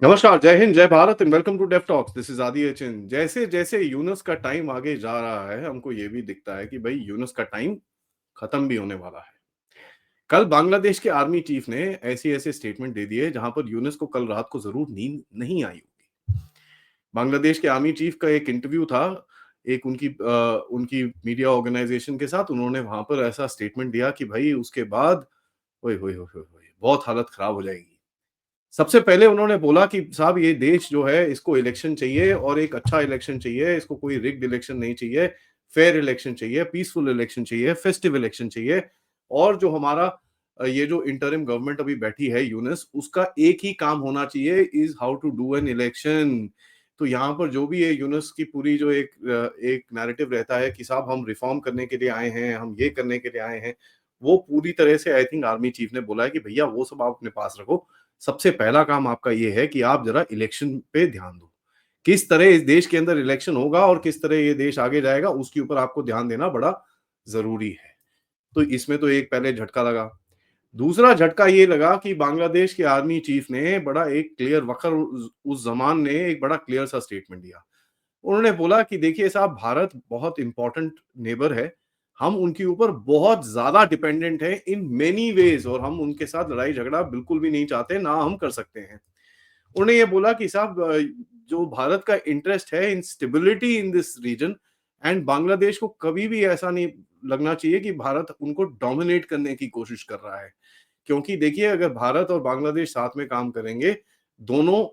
नमस्कार, जय हिंद, जय Bharat and welcome to Dev talks. This is Adi Achin. जैसे-जैसे यूनुस का टाइम आगे जा रहा है, हमको ये भी दिखता है कि भई यूनुस का टाइम खत्म भी होने वाला है। कल बांग्लादेश के आर्मी चीफ ने ऐसे-ऐसे स्टेटमेंट दे दिए जहां पर यूनुस को कल रात को ज़रूर नींद नहीं आई होगी। बांग्लादेश के आर्मी चीफ का एक इंटरव्यू था, एक उनकी मीडिया ऑर्गेनाइजेशन के साथ। उन्होंने वहां पर ऐसा स्टेटमेंट दिया कि भई उसके बाद ओए होए होए होए होए! बहुत हालत खराब हो जाएगी। सबसे पहले उन्होंने बोला कि साहब ये देश जो है इसको इलेक्शन चाहिए और एक अच्छा इलेक्शन चाहिए, इसको कोई रिग्ड इलेक्शन नहीं चाहिए, फेयर इलेक्शन चाहिए, पीसफुल इलेक्शन चाहिए, फेस्टिव इलेक्शन चाहिए। और जो हमारा ये जो इंटरिम गवर्नमेंट अभी बैठी है यूनिस, उसका एक ही काम होना चाहिए is how to do an election. तो यहाँ पर जो भी है यूनिस की पूरी जो एक नैरेटिव रहता है कि साहब हम रिफॉर्म करने के लिए आए हैं, हम ये करने के लिए आए हैं, वो पूरी तरह से आई थिंक आर्मी चीफ ने बोला है कि भैया वो सब आप अपने पास रखो। सबसे पहला काम आपका ये है कि आप जरा इलेक्शन पे ध्यान दो। किस तरह इस देश के अंदर इलेक्शन होगा और किस तरह ये देश आगे जाएगा उसके ऊपर आपको ध्यान देना बड़ा ज़रूरी है। तो इसमें तो एक पहले झटका लगा। दूसरा झटका ये लगा कि बांग्लादेश के आर्मी चीफ ने बड़ा एक क्लियर वक़्र उस ज़मान ने एक बड़ा क्लियर सा स्टेटमेंट दिया। उन्होंने बोला कि देखिए साहब भारत बहुत इम्पोर्टेंट नेबर है। हम उनके ऊपर बहुत ज़्यादा डिपेंडेंट हैं इन मेनी वेज़ और हम उनके साथ लड़ाई-झगड़ा बिल्कुल भी नहीं चाहते, ना हम कर सकते हैं। उन्होंने ये बोला कि साहब जो भारत का इंटरेस्ट है in stability in this region and Bangladesh को कभी भी ऐसा नहीं लगना चाहिए कि भारत उनको डोमिनेट करने की कोशिश कर रहा है। क्योंकि देखिए अगर भारत और बांग्लादेश साथ में काम करेंगे, दोनों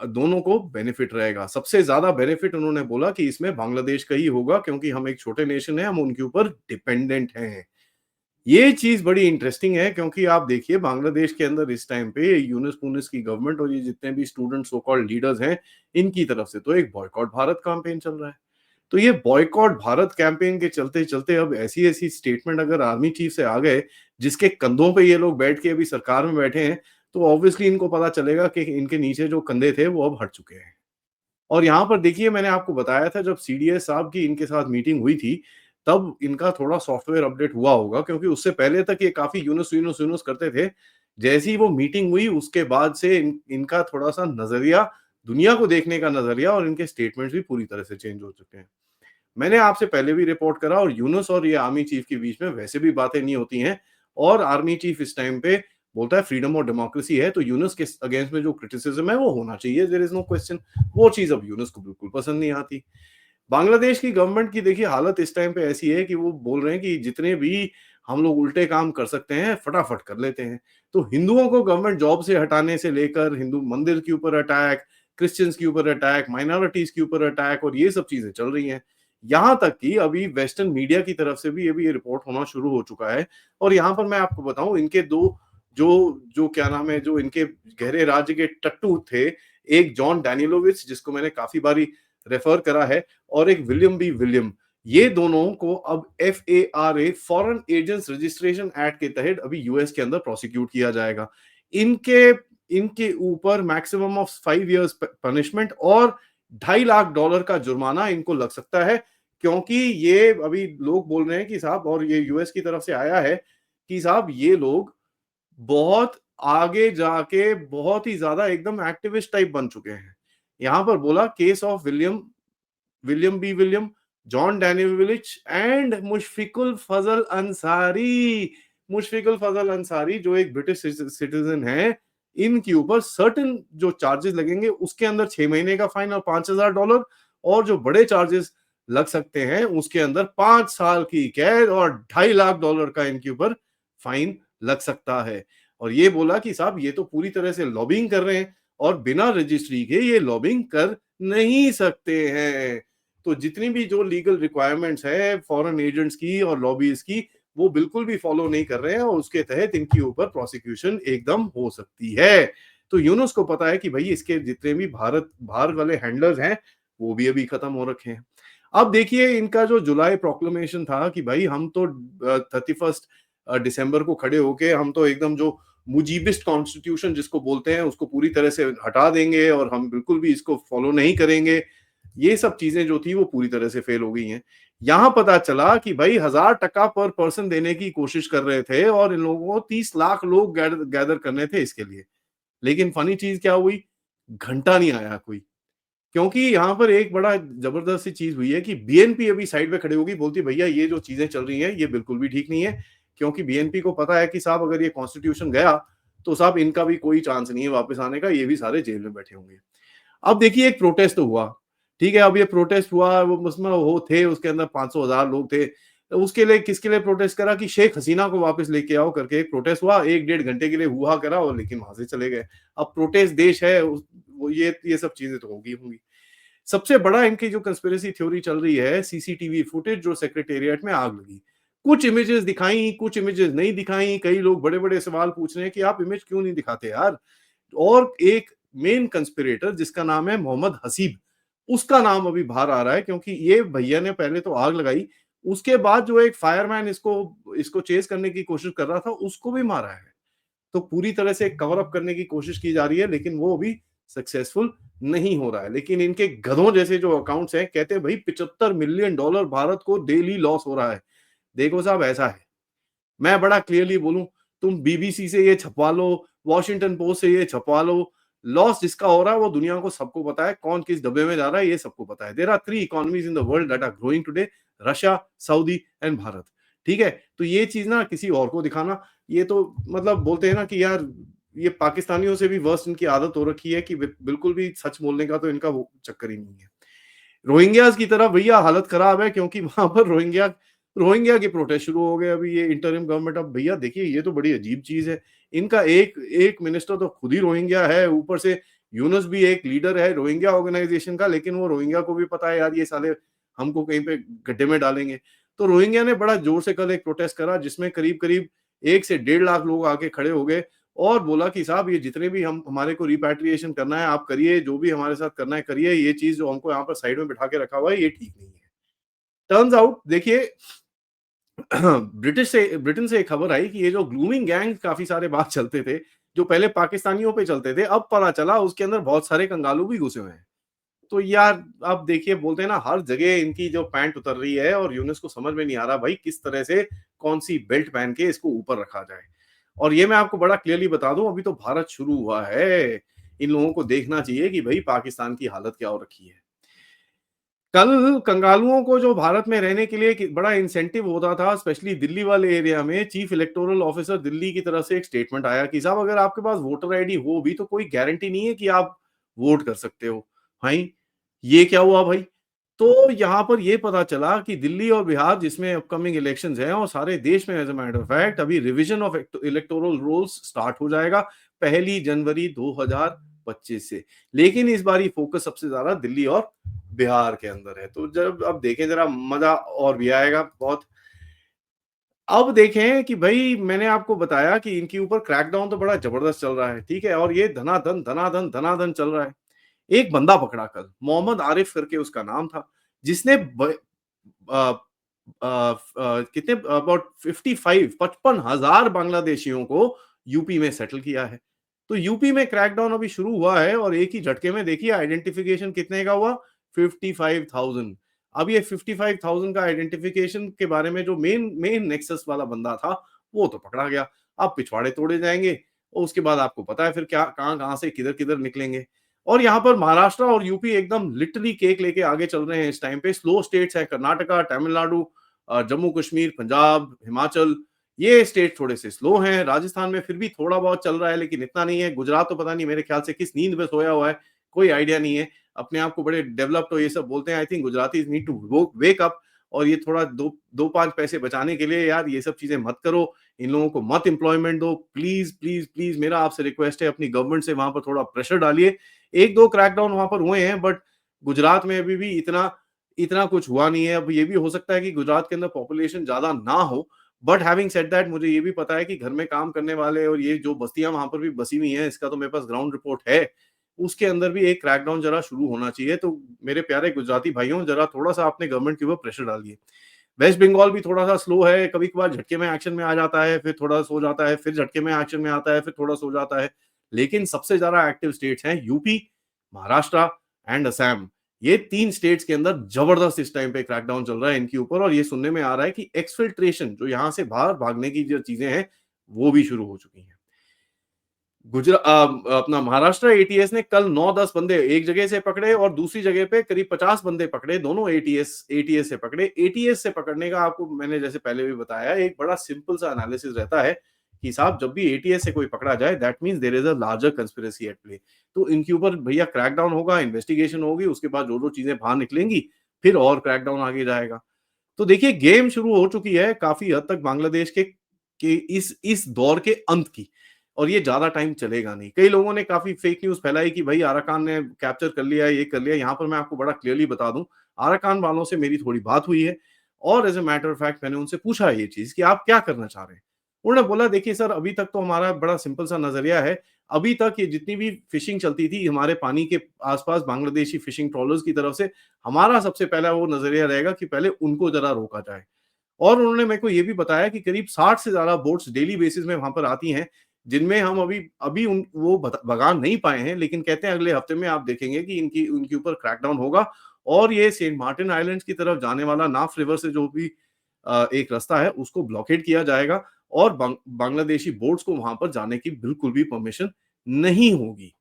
दोनों को बेनिफिट रहेगा। सबसे ज़्यादा बेनिफिट उन्होंने बोला कि इसमें बांग्लादेश का ही होगा क्योंकि हम एक छोटे नेशन हैं, हम उनके ऊपर डिपेंडेंट हैं। ये चीज़ बड़ी इंटरेस्टिंग है क्योंकि आप देखिए बांग्लादेश के अंदर इस टाइम पे यूनुस-पूनुस की गवर्नमेंट और ये जितने भी स्टूडेंट सो कॉल्ड लीडर्स हैं, इनकी तरफ से तो एक बॉयकॉट भारत कैंपेन चल रहा है। तो ये बॉयकॉट भारत कैंपेन के चलते-चलते अब ऐसी-ऐसी स्टेटमेंट अगर आर्मी चीफ से आ गए, जिसके कंधों पे ये लोग बैठ के अभी सरकार में बैठे हैं, तो ऑब्वियसली इनको पता चलेगा कि इनके नीचे जो कंधे थे वो अब हट चुके हैं। और यहाँ पर देखिए मैंने आपको बताया था जब सीडीएस साहब की इनके साथ मीटिंग हुई थी, तब इनका थोड़ा सॉफ्टवेयर अपडेट हुआ होगा क्योंकि उससे पहले तक ये काफ़ी यूनुस करते थे। जैसे ही वो मीटिंग हुई उसके बाद से इनका थोड़ा-सा नज़रिया, दुनिया को देखने का नज़रिया और इनके स्टेटमेंट्स भी पूरी तरह से चेंज हो चुके हैं। मैंने आपसे पहले भी रिपोर्ट करा और यूनुस और ये आर्मी चीफ के बीच में वैसे भी बातें नहीं होती हैं और आर्मी चीफ इस टाइम पे बोलता है फ्रीडम और डेमोक्रेसी है तो यूनुस के अगेंस्ट में जो क्रिटिसिज्म है वो होना चाहिए, देयर इज नो क्वेश्चन। वो चीज अब यूनुस को बिल्कुल पसंद नहीं आती। बांग्लादेश की गवर्नमेंट की देखिए हालत इस टाइम पे ऐसी है कि वो बोल रहे हैं कि जितने भी हम लोग उल्टे काम कर सकते हैं फटाफट कर लेते हैं। तो हिंदुओं को गवर्नमेंट जॉब से हटाने से लेकर हिंदू मंदिर के ऊपर अटैक, क्रिश्चियंस के ऊपर अटैक, माइनॉरिटीज के ऊपर अटैक और ये सब चीजें चल रही हैं। यहाँ तक कि अभी वेस्टर्न मीडिया की तरफ से भी ये रिपोर्ट होना शुरू हो चुका है। और यहाँ पर मैं आपको बताऊं इनके दो जो जो क्या नाम है जो इनके गहरे राज्य के टट्टू थे, एक जॉन डैनिलोविच जिसको मैंने काफी बारी रेफर करा है और एक विलियम बी विलियम। ये दोनों को अब एफएआरए फॉरेन एजेंट्स रजिस्ट्रेशन एक्ट के तहत अभी यूएस के अंदर प्रोसिक्यूट किया जाएगा। इनके इनके ऊपर मैक्सिमम ऑफ 5 इयर्स पनिशमेंट और $2.5 लाख का जुर्माना इनको लग सकता है क्योंकि ये अभी लोग बोल रहे हैं कि साहब और ये यूएस की तरफ से आया है कि साहब ये लोग बहुत आगे जाके बहुत ही ज्यादा एकदम एक्टिविस्ट टाइप बन चुके हैं। यहां पर बोला case of William B William, John Danielich and Mushfiqul Fazal Ansari. Mushfiqul Fazal Ansari जो एक ब्रिटिश सिटीजन है, इनके ऊपर सर्टेन जो चार्जेस लगेंगे उसके अंदर 6 महीने का फाइन और $5,000 और जो बड़े चार्जेस लग सकते हैं उसके अंदर 5 साल की कैद और $2.5 लाख का इनके ऊपर फाइन लग सकता है। और ये बोला कि साहब ये तो पूरी तरह से लॉबिंग कर रहे हैं और बिना रजिस्ट्री के ये लॉबिंग कर नहीं सकते हैं। तो जितनी भी जो लीगल रिक्वायरमेंट्स है फॉरेन एजेंट्स की और लॉबीज की, वो बिल्कुल भी फॉलो नहीं कर रहे हैं और उसके तहत इनके ऊपर प्रोसिक्यूशन एकदम हो सकती है। तो यूनुस को पता है कि भाई इसके जितने भी भारत बाहर वाले हैंडलर्स हैं वो भी अभी खत्म हो रखे हैं। अब देखिए इनका जो जुलाई प्रोक्लेमेशन था कि भाई हम तो 31 दिसंबर को खड़े होके हम तो एकदम जो मुजीबिस्ट कॉन्स्टिट्यूशन जिसको बोलते हैं उसको पूरी तरह से हटा देंगे और हम बिल्कुल भी इसको फॉलो नहीं करेंगे। ये सब चीजें जो थी वो पूरी तरह से फेल हो गई हैं। यहाँ पता चला कि भाई 1000 टका पर पर्सन देने की कोशिश कर रहे थे और इन लोगों को 30 लाख लोग गैदर करने थे इसके लिए। लेकिन फनी चीज क्या हुई, घंटा नहीं आया कोई। क्योंकि यहाँ पर एक बड़ा ज़बरदस्त सी चीज़ हुई है कि बीएनपी अभी साइड पे खड़ी होगी, बोलती भैया ये जो चीज़ें चल रही हैं, ये बिल्कुल भी ठीक नहीं है। क्योंकि बीएनपी को पता है कि साहब अगर ये कॉन्स्टिट्यूशन गया, तो साहब इनका भी कोई चांस नहीं है वापस आने का, ये भी सारे जेल में बैठे होंगे। अब देखिए एक प्रोटेस्ट तो हुआ, ठीक है? अब ये प्रोटेस्ट हुआ, वो उसमें वो थे, उसके अंदर 500,000 लोग थे। तो उसके लिए किसके लिए प्रोटेस्ट करा कि शेख हसीना को वापस लेके आओ करके एक प्रोटेस्ट हुआ, 1 डेढ़ घंटे के लिए हुआ करा और लेकिन वहाँ से चले गए। अब प्रोटेस्ट देश है, उस वो ये सब चीज़ें तो होंगी, होंगी। सबसे बड़ा इनकी जो कंस्पिरेसी थ्योरी चल रही है, सीसीटीवी फुटेज जो सेक्रेटेरिएट में आग लगी। कुछ इमेजेस दिखाई, कुछ इमेजेस नहीं दिखाई, कई लोग बड़े-बड़े सवाल पूछ रहे हैं कि आप इमेज क्यों नहीं दिखाते यार? और एक मेन कंस्पिरेटर जिसका नाम है मोहम्मद हसीब, उसका नाम अभी बाहर आ रहा है क्योंकि ये भैया ने पहले तो आग लगाई, उसके बाद जो एक फायरमैन इसको इसको चेज़ करने की कोशिश कर रहा था, उसको भी मारा है। तो पूरी तरह से कवर अप करने की कोशिश की जा रही है, लेकिन वो अभी सक्सेसफुल नहीं हो रहा है। लेकिन इनके गधों जैसे जो अकाउंट्स हैं, कहते हैं भई $75 मिलियन भारत को डेली लॉस हो रहा है। देखो साहब ऐसा है, मैं बड़ा क्लियरली बोलूँ, तुम बीबीसी से ये छपवा लो, वॉशिंगटन पोस्ट से ये छपवा लो, लॉस जिसका हो रहा है वो दुनिया को सबको पता है, कौन किस डब्बे में जा रहा है ये सबको पता है। There are 3 economies in the world that are growing today, Russia, Saudi and Bharat. ठीक है? तो ये चीज़ ना किसी और को दिखाना, ये तो मतलब बोलते हैं ना कि यार ये पाकिस्तानियों से भी वर्स्ट इनकी आदत हो रखी है कि बिल्कुल भी सच बोलने का तो इनका वो चक्कर ही नहीं है। रोहिंग्यास की तरफ भैया हालत खराब है क्योंकि वहां पर रोहिंग्या रोहिंग्या के प्रोटेस्ट शुरू हो गए अभी ये इंटरिम गवर्नमेंट। अब भैया देखिए ये तो बड़ी अजीब चीज है, इनका एक एक मिनिस्टर तो खुद ही रोहिंग्या है, ऊपर से यूनुस भी एक लीडर है रोहिंग्या ऑर्गेनाइजेशन का, लेकिन वो रोहिंग्या को भी पता है यार ये साले हमको कहीं पे गड्ढे में डालेंगे। तो रोहिंग्या ने बड़ा जोर से कल एक प्रोटेस्ट करा जिसमें करीब करीब 1 से 1.5 लाख लोग आके खड़े हो गए और बोला कि साहब ये जितने भी हम हमारे को रिपैट्रिएशन करना है आप करिए, जो भी हमारे साथ करना है करिए, ये चीज़ जो हमको यहाँ पर साइड में बिठा के रखा हुआ है ये ठीक नहीं है। टर्न्स आउट देखिए ब्रिटेन से एक खबर आई कि ये जो ग्लूमिंग गैंग काफ़ी सारे बात चलते थे, जो पहले पाकिस्तानियों पे चलते थे, अब पता चला उसके अंदर बहुत सारे कंगालू भी घुसे हुए हैं। तो यार अब देखिए बोलते हैं ना हर जगह इनकी जो पैंट उतर रही है और यूनुस को समझ में नहीं आ रहा भाई किस तरह से कौन-सी बेल्ट पहन के इसको ऊपर रखा जाए। और ये मैं आपको बड़ा क्लियरली बता दूँ अभी तो भारत शुरू हुआ है। इन लोगों को देखना चाहिए कि भई पाकिस्तान की हालत क्या हो रखी है। कल कंगालुओं को जो भारत में रहने के लिए एक बड़ा इंसेंटिव होता था, स्पेशली दिल्ली वाले एरिया में चीफ इलेक्टोरल ऑफिसर दिल्ली की तरफ से एक स्टेटमेंट आया कि साहब अगर आपके पास वोटर आईडी हो भी तो कोई गारंटी नहीं है कि आप वोट कर सकते हो। भाई, ये क्या हुआ भाई? तो यहाँ पर ये पता चला कि दिल्ली और बिहार जिसमें अपकमिंग इलेक्शंस हैं और सारे देश में as a matter of fact अभी revision of electoral rolls start हो जाएगा 1 जनवरी 2025 से। लेकिन इस बार ये फोकस सबसे ज़्यादा दिल्ली और बिहार के अंदर है। तो जब अब देखें ज़रा मज़ा और भी आएगा बहुत। अब देखें कि भई मैंने आपको बताया कि इनके ऊपर क्रैकडाउन तो बड़ा ज़बरदस्त चल रहा है, ठीक है? और ये धनाधन, धनाधन, धनाधन चल रहा है। एक बंदा पकड़ा कल, मोहम्मद आरिफ करके उसका नाम था, जिसने अ कितने अबाउट 55 55,000 बांग्लादेशियों को यूपी में सेटल किया है। तो यूपी में क्रैकडाउन अभी शुरू हुआ है और एक ही झटके में देखिए आइडेंटिफिकेशन कितने का हुआ 55,000। अब ये 55,000 का आइडेंटिफिकेशन के बारे में जो मेन मेन नेक्सस वाला बंदा था, वो तो पकड़ा गया। अब पिछवाड़े तोड़े जाएँगे और उसके बाद आपको पता है फिर क्या कहाँ-कहाँ से किधर-किधर निकलेंगे। और यहाँ पर महाराष्ट्र और यूपी एकदम लिटरली केक लेके आगे चल रहे हैं इस टाइम पे। स्लो स्टेट्स हैं कर्नाटका, तमिलनाडु, जम्मू कश्मीर, पंजाब, हिमाचल, ये स्टेट थोड़े से स्लो हैं। राजस्थान में फिर भी थोड़ा बहुत चल रहा है लेकिन इतना नहीं है। गुजरात तो पता नहीं मेरे ख्याल से किस नींद में सोया हुआ है, कोई आइडिया नहीं है। अपने आप को बड़े डेवलप्ड और ये सब बोलते हैं। आई थिंक गुजरातीज़ नीड टू वो वेक अप और ये थोड़ा 2-5 पैसे बचाने के लिए यार ये सब चीज़ें मत करो। इन लोगों को मत एम्प्लॉयमेंट दो। प्लीज़, प्लीज़, प्लीज़ मेरा आपसे रिक्वेस्ट है अपनी गवर्नमेंट से वहाँ पर थोड़ा प्रेशर डालिए। 1-2 क्रैकडाउन वहाँ पर हुए हैं बट गुजरात में अभी भी इतना इतना कुछ हुआ नहीं है। अब ये भी हो सकता है कि गुजरात के अंदर पॉपुलेशन ज़्यादा ना हो, बट हैविंग सेड दैट मुझे ये भी पता है कि घर में काम करने वाले और ये जो बस्तियाँ वहाँ पर भी बसी हुई हैं, इसका तो मेरे पास ग्राउंड रिपोर्ट है। उसके अंदर भी एक क्रैकडाउन ज़रा शुरू होना चाहिए। तो मेरे प्यारे गुजराती भाइयों, ज़रा थोड़ा-सा अपने गवर्नमेंट के ऊपर प्रेशर डालिए। वेस्ट बंगाल भी थोड़ा-सा स्लो है, कभी-कभार झटके में एक्शन में आ जाता है, फिर थोड़ा सो जाता है, फिर झटके में एक्शन में आता है, फिर थोड़ा सो जाता है। लेकिन सबसे ज़्यादा एक्टिव स्टेट्स हैं यूपी, महाराष्ट्र एंड असम। ये 3 स्टेट्स के अंदर जबरदस्त इस टाइम पे क्रैकडाउन चल रहा है इनके ऊपर और ये सुनने में आ रहा है कि एक्सफिल्ट्रेशन जो यहाँ से बाहर भागने की जो चीज़ें हैं, वो भी शुरू हो चुकी हैं। अपना महाराष्ट्र एटीएस ने कल 9-10 बंदे एक जगह से पकड़े और दूसरी जगह पे करीब 50 बंदे पकड़े, दोनों एटीएस एटीएस से पकड़े। एटीएस से पकड़ने का आपको मैंने जैसे पहले भी बताया, एक बड़ा सिंपल सा एनालिसिस रहता है कि साहब जब भी एटीएस से कोई पकड़ा जाए that means there is a larger conspiracy at play. तो इनके ऊपर भैया क्रैकडाउन होगा, इन्वेस्टिगेशन होगी, उसके बाद जो-जो चीजें बाहर निकलेंगी, फिर और क्रैकडाउन आगे जाएगा। तो देखिए गेम शुरू हो चुकी है काफ़ी हद तक बांग्लादेश के इस दौर के अंत की, और ये ज़्यादा टाइम चलेगा नहीं। कई लोगों ने काफ़ी फेक न्यूज़ फैलाई कि भई आराकान ने कैप्चर कर लिया, ये कर लिया। यहाँ पर मैं आपको बड़ा क्लियरली बता दूँ, आराकान वालों से मेरी थोड़ी बात हुई है और as a matter of fact मैंने उनसे पूछा ये चीज़ कि आप क्या करना चाह रहे हैं? उन्होंने बोला देखिए सर अभी तक तो हमारा बड़ा सिंपल सा नज़रिया है, अभी तक ये जितनी भी फिशिंग चलती थी हमारे पानी के आस-पास बांग्लादेशी फिशिंग ट्रॉलर्स की तरफ से, हमारा सबसे पहला वो नज़रिया रहेगा कि पहले उनको ज़रा रोका जाए। और उन्होंने मेरे को ये भी बताया कि करीब 60 से ज़्यादा बोट्स डेली बेसिस में वहाँ पर आती हैं, जिनमें हम अभी अभी उन वो भगा नहीं पाए हैं, लेकिन कहते हैं अगले हफ्ते में आप देखेंगे कि इनकी उनके ऊपर क्रैकडाउन होगा और ये सेंट मार्टिन आइलैंड्स की तरफ जाने वाला नाफ रिवर से जो भी एक रास्ता है, उसको ब्लॉकेड किया जाएगा और बांग्लादेशी बोट्स को वहाँ पर जाने की बिल्कुल भी परमिशन नहीं होगी।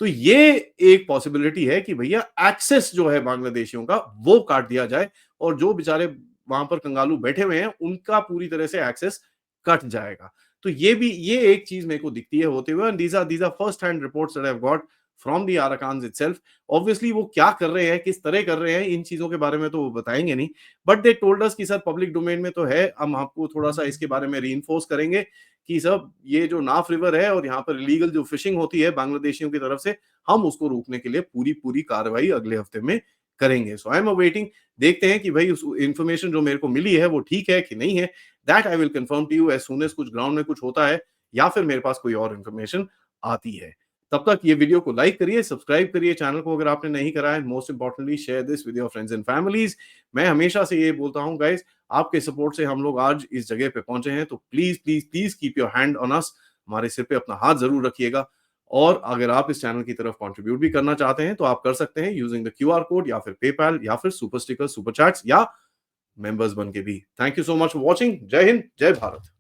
तो ये एक पॉसिबिलिटी है कि भैया एक्सेस जो है बांग्लादेशियों का वो काट दिया जाए और जो बेचारे वहां पर कंगालू बैठे हुए हैं उनका पूरी तरह से एक्सेस कट जाएगा। तो ये एक चीज मेरे को दिखती है होते हुए, and these are first hand reports that I have got from the Arakans itself. Obviously वो क्या कर रहे हैं, किस तरह कर रहे हैं, इन चीजों के बारे में तो वो बताएंगे नहीं, बट दे टोल्ड अस कि सर पब्लिक डोमेन में तो है, हम आपको थोड़ा सा इसके बारे में रीइंफोर्स करेंगे कि सब ये जो नाफ रिवर है और यहाँ पर इलीगल जो फिशिंग होती है बांग्लादेशियों की तरफ से, हम उसको रोकने के लिए पूरी पूरी कार्रवाई अगले हफ्ते में करेंगे। सो आई एम अवेटिंग, देखते हैं कि भाई उस इन्फॉर्मेशन जो मेरे को मिली है वो ठीक है कि नहीं है। That I will confirm to you as soon as कुछ ग्राउंड में कुछ होता है या फिर मेरे पास कोई और इन्फॉर्मेशन आती है। तब तक ये वीडियो को लाइक करिए, सब्सक्राइब करिए चैनल को अगर आपने नहीं करा है, most importantly share this with your friends and families. मैं हमेशा से ये बोलता हूँ गाइस, आपके सपोर्ट से हम लोग आज इस जगह पे पहुंचे हैं, तो please please please keep your hand on us, हमारे सिर पे अपना हाथ जरूर रखिएगा। और अगर आप इस चैनल की तरफ कंट्रीब्यूट भी करना चाहते हैं तो आप कर सकते हैं यूजिंग द क्यूआर कोड या फिर पेपैल या फिर सुपर स्टिकर, सुपर चैट्स या मेंबर्स बन के भी। Thank you so much for watching. जय हिंद, जय भारत।